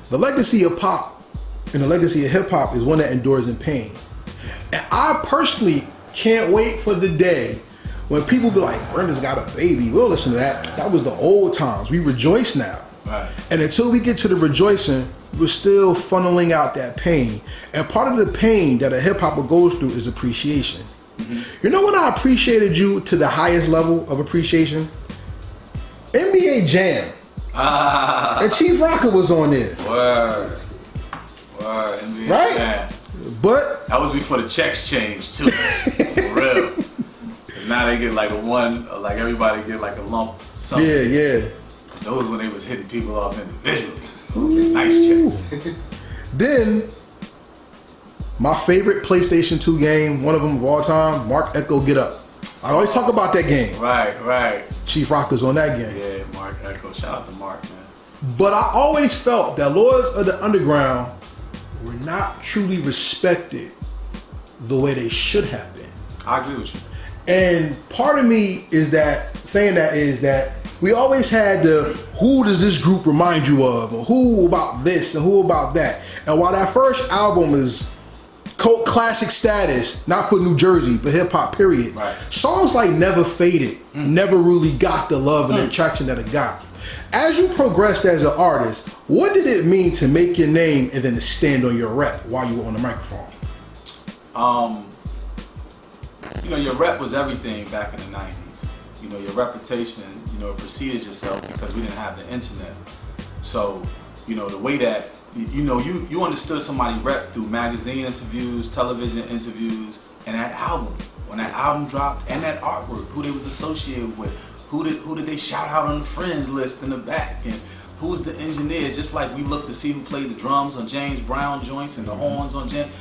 the legacy of pop and the legacy of hip hop is one that endures in pain. And I personally can't wait for the day when people be like, Brenda's got a baby. We'll listen to that. That was the old times. We rejoice now. Right. And until we get to the rejoicing, we're still funneling out that pain. And part of the pain that a hip hopper goes through is appreciation. Mm-hmm. You know when I appreciated you to the highest level of appreciation? NBA Jam. And Chief Rocker was on there. Word, NBA right? Jam. But that was before the checks changed too. For real. Now they get like like everybody get like a lump something. Yeah. Those when they was hitting people off individually. Nice checks. Then, my favorite PlayStation 2 game, one of them of all time, Mark Echo Get Up. I always talk about that game. Right. Chief Rocker's on that game. Yeah, Mark Echo. Shout out to Mark, man. But I always felt that Lords of the Underground were not truly respected the way they should have been. I agree with you. And part of me is that, saying that is that we always had the, who does this group remind you of? Or who about this and who about that? And while that first album is cult classic status, not for New Jersey, but hip hop period, right. Songs like Never Faded never really got the love and the traction that it got. As you progressed as an artist, what did it mean to make your name and then to stand on your rep while you were on the microphone? Your rep was everything back in the 90s. Your reputation, it preceded yourself because we didn't have the internet. So, the way that, you understood somebody rep through magazine interviews, television interviews, and that album. When that album dropped and that artwork, who they was associated with, who did they shout out on the friends list in the back, and who was the engineers, just like we looked to see who played the drums on James Brown joints and the horns on James.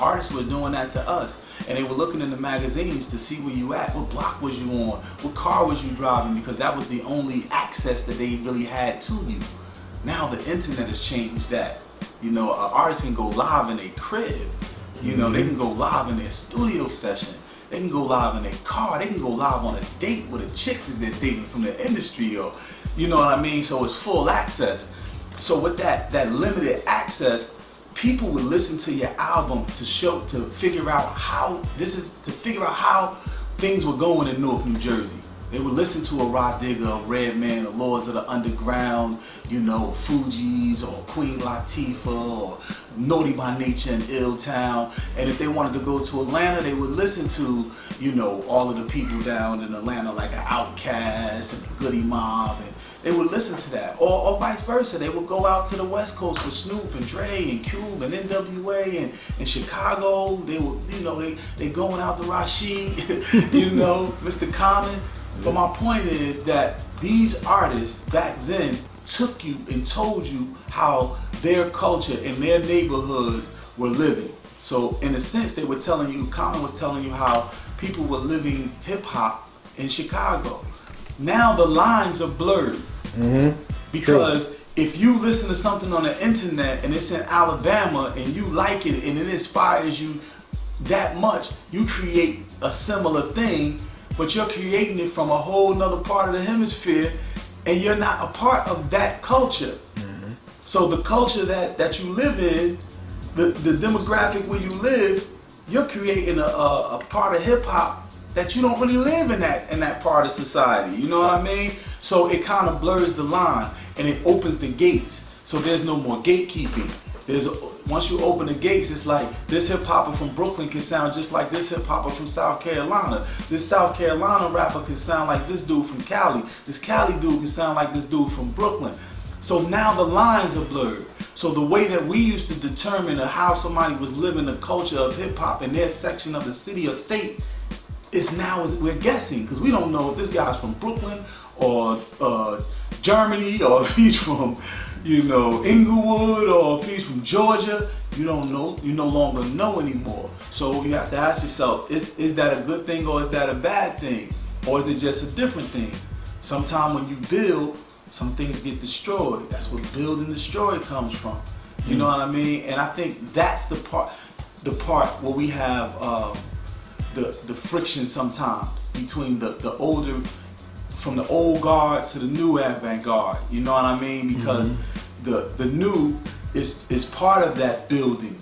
Artists were doing that to us. And they were looking in the magazines to see where you at, what block was you on, what car was you driving, because that was the only access that they really had to you. Now the internet has changed that. An artist can go live in a crib. They can go live in their studio session. They can go live in their car. They can go live on a date with a chick that they're dating from the industry, or, you know what I mean? So it's full access. So with that limited access, people would listen to your album to figure out how things were going in North New Jersey. They would listen to a Rod Digger, a Redman, the Lords of the Underground, Fugees or Queen Latifah or Naughty by Nature and Ill Town. And if they wanted to go to Atlanta, they would listen to, all of the people down in Atlanta like an Outkast and the Goody Mob, and they would listen to that. Or vice versa. They would go out to the West Coast with Snoop and Dre and Cube and NWA and Chicago. They would, they going out to Rashid, Mr. Common. But my point is that these artists back then took you and told you how their culture and their neighborhoods were living. So in a sense, they were telling you, Common was telling you how people were living hip hop in Chicago. Now the lines are blurred. Because if you listen to something on the internet and it's in Alabama and you like it and it inspires you that much, you create a similar thing, but you're creating it from a whole nother part of the hemisphere and you're not a part of that culture. So the culture that you live in, the demographic where you live, you're creating a part of hip hop that you don't really live in that part of society. You know what I mean? So it kind of blurs the line and it opens the gates. So there's no more gatekeeping. Once you open the gates, it's like this hip hopper from Brooklyn can sound just like this hip hopper from South Carolina. This South Carolina rapper can sound like this dude from Cali. This Cali dude can sound like this dude from Brooklyn. So now the lines are blurred. So the way that we used to determine how somebody was living the culture of hip hop in their section of the city or state is now we're guessing, because we don't know if this guy's from Brooklyn or Germany, or if he's from Inglewood, or if he's from Georgia. You don't know. You no longer know anymore. So you have to ask yourself, is that a good thing or is that a bad thing? Or is it just a different thing? Sometimes when you build, some things get destroyed. That's where build and destroy comes from. You know what I mean? And I think that's the part where we have the friction sometimes between the older, from the old guard to the new avant-garde. You know what I mean? Because the new is part of that building.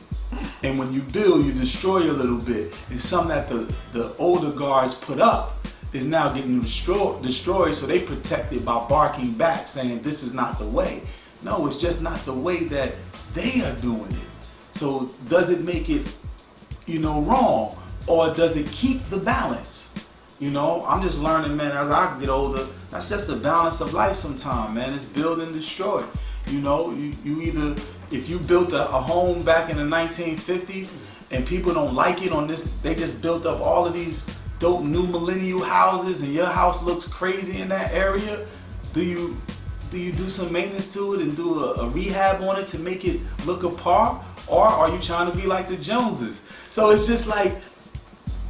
And when you build, you destroy a little bit. And some that the older guards put up is now getting destroyed, so they protect it by barking back, saying this is not the way. No, it's just not the way that they are doing it. So does it make it, wrong? Or does it keep the balance? I'm just learning, man, as I get older, that's just the balance of life sometimes, man. It's build and destroy. You either, if you built a home back in the 1950s and people don't like it on this, they just built up all of these dope new millennial houses and your house looks crazy in that area, do you do some maintenance to it and do a rehab on it to make it look apart? Or are you trying to be like the Joneses? So it's just like,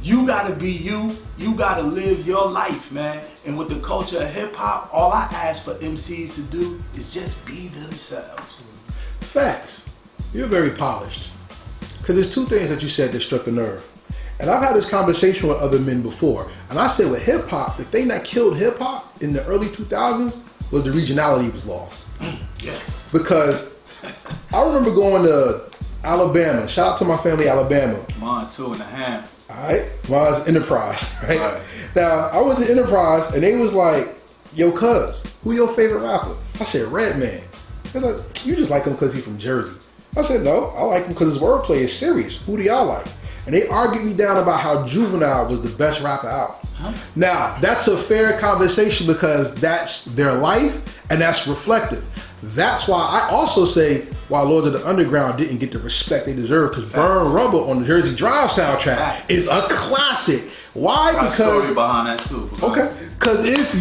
you gotta be you gotta live your life, man. And with the culture of hip hop, all I ask for MCs to do is just be themselves. Facts. You're very polished. Because there's two things that you said that struck a nerve. And I've had this conversation with other men before. And I said with hip hop, the thing that killed hip hop in the early 2000s was the regionality was lost. Yes. Because I remember going to Alabama. Shout out to my family, Alabama. Mine 2.5. Alright, mine's Enterprise, right? Now, I went to Enterprise and they was like, yo, cuz, who your favorite rapper? I said, Redman. They're like, you just like him because he's from Jersey. I said, no, I like him because his wordplay is serious. Who do y'all like? And they argued me down about how Juvenile was the best rapper out. Now, that's a fair conversation because that's their life and that's reflective. That's why I also say why Lords of the Underground didn't get the respect they deserve, because Burn Rubber on the Jersey Drive soundtrack is a classic. Why? Got because a story behind that too. Okay, because if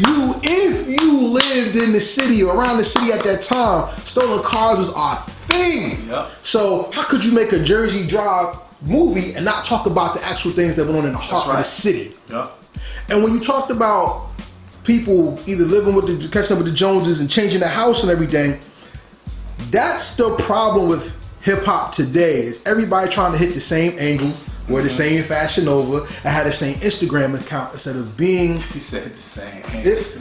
you lived in the city or around the city at that time, stolen cars was our thing. Yep. So how could you make a Jersey Drive movie and not talk about the actual things that went on in the heart of the city? Yep. And when you talked about people either living with catching up with the Joneses and changing the house and everything, that's the problem with hip hop today. Is everybody trying to hit the same angles, wear the same Fashion Nova, and have the same Instagram account instead of being. He said the same angles.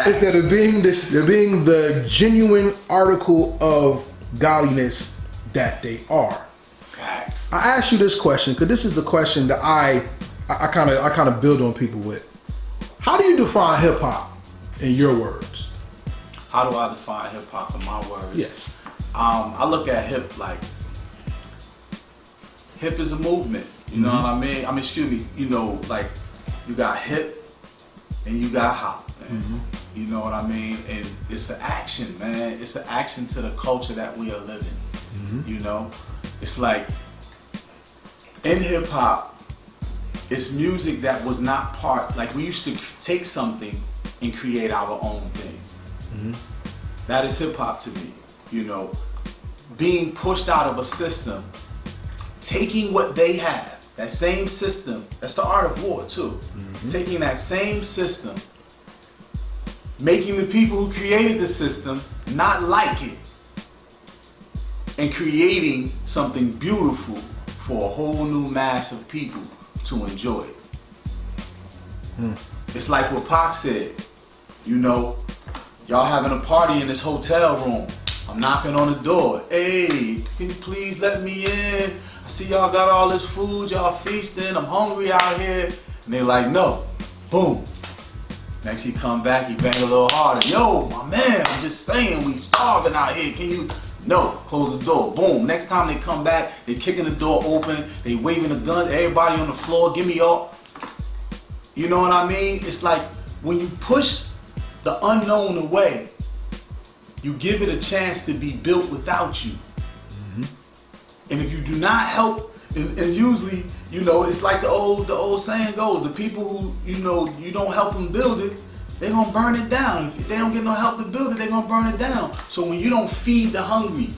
Instead of being the genuine article of godliness that they are. Facts. I asked you this question because this is the question that I kind of build on people with. How do you define hip hop in your words? How do I define hip hop in my words? Yes. I look at hip like hip is a movement. You know what I mean? Like you got hip and you got hop. Man. You know what I mean? And it's an action, man. It's an action to the culture that we are living. It's like in hip hop, it's music that was not part, like we used to take something and create our own thing. That is hip hop to me. Being pushed out of a system, taking what they have, that same system, that's the art of war too. Taking that same system, making the people who created the system not like it, and creating something beautiful for a whole new mass of people to enjoy it. It's like what Pac said, y'all having a party in this hotel room. I'm knocking on the door. Hey, can you please let me in? I see y'all got all this food, y'all feasting. I'm hungry out here. And they're like, no. Boom. Next he come back, he bang a little harder. Yo, my man, I'm just saying, we starving out here. Can you? No, close the door. Boom. Next time they come back, they kicking the door open, they waving the gun, everybody on the floor, give me all. You know what I mean? It's like when you push the unknown away, you give it a chance to be built without you. And if you do not help, and usually, it's like the old saying goes, the people who, you don't help them build it, they're gonna burn it down. If they don't get no help to build it, they're gonna burn it down. So when you don't feed the hungry,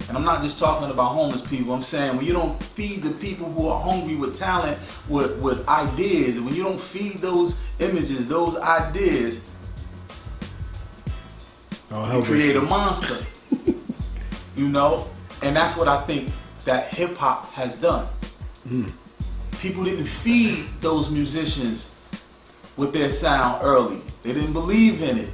and I'm not just talking about homeless people, I'm saying when you don't feed the people who are hungry with talent, with ideas, and when you don't feed those images, those ideas, you create a monster. And that's what I think that hip hop has done. People didn't feed those musicians with their sound early. They didn't believe in it.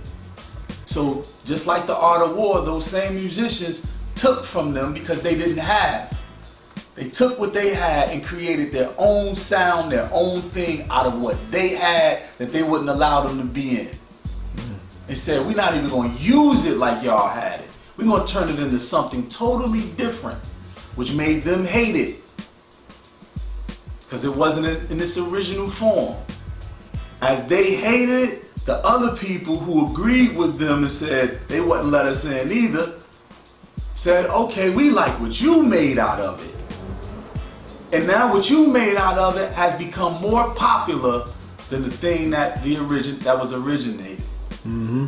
So just like the art of war, those same musicians took from them because they didn't have. They took what they had and created their own sound, their own thing out of what they had that they wouldn't allow them to be in. And said, we're not even going to use it like y'all had it. We're going to turn it into something totally different, which made them hate it. Because it wasn't in its original form. As they hated it, the other people who agreed with them and said they wouldn't let us in either, said, okay, we like what you made out of it. And now what you made out of it has become more popular than the thing that was originated. Mm-hmm.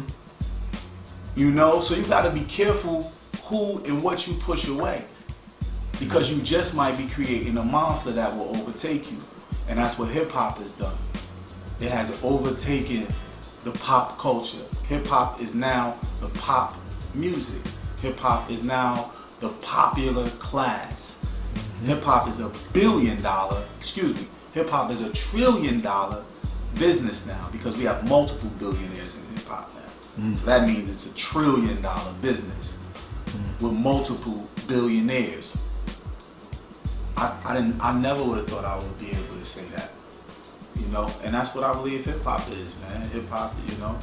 You know, so you got to be careful who and what you push away, because you just might be creating a monster that will overtake you. And that's what hip hop has done. It has overtaken the pop culture. Hip hop is now the pop music. Hip hop is now the popular class. Hip hop is hip hop is $1 trillion business now, because we have multiple billionaires in hip hop now. So that means it's $1 trillion business with multiple billionaires. I never would have thought I would be able to say that, you know, and that's what I believe hip hop is, man. Hip hop, you know,